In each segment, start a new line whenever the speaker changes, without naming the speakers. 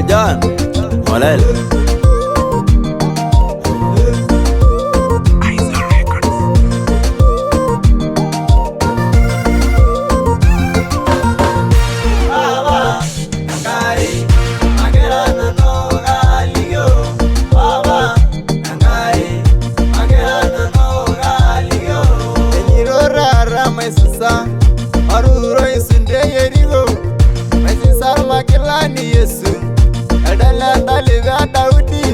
John Molel.
Aruro isunde yerigo Mesisar makilani Yesu Edele taliva Daudi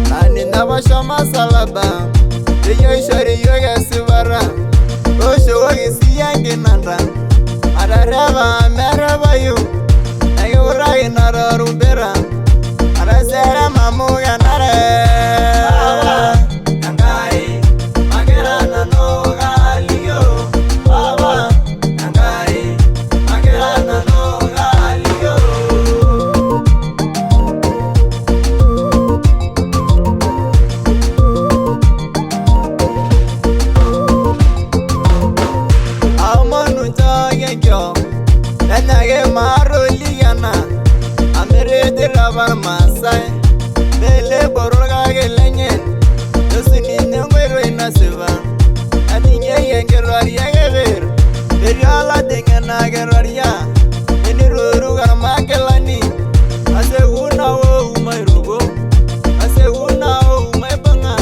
Nani nabasha masalaba Iyo ishori yoge sivara Osho wogi siyangi nanda Adareba mereba yu Egi uragi nara rumbera Arasere mamuga nare Rabar Masai Bele Boroga Gelenyen Yosini Nengwero Inasiva Aninye Yengeroria Gever Eriala Dengena Geroria Eniruga Makelani Aseguna wo Umairugo Aseguna wo Umaibanga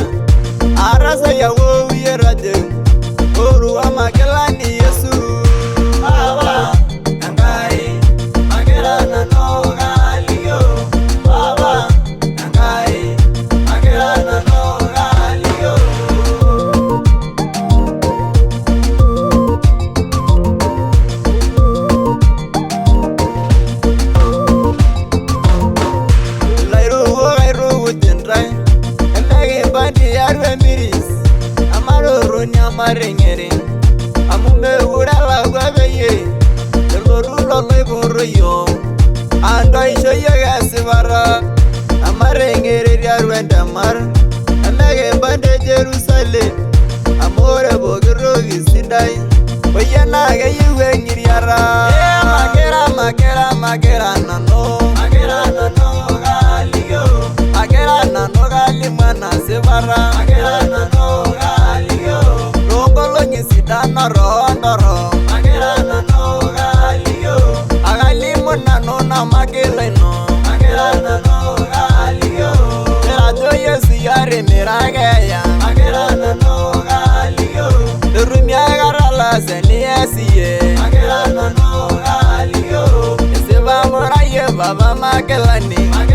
Arasa ya wo Yerade Orua Makelani Yesu Marengere amume urala gwabeye lorulo leboro yo ando isho yoga sivara amarengere ryarwenda mar amege bande Jerusalem amore bogirogi sidai oyana ge yiwe ngiriara magera nano galiyo magera nano gali mana sivara magera nano Sidana rondoro Magerana no galio Agalimo nano na mageleno Magerana no galio Erato yesi yare mirageya Magerana no galio Durumia garala seni esiye Magerana no galio Ese va moraye baba magelani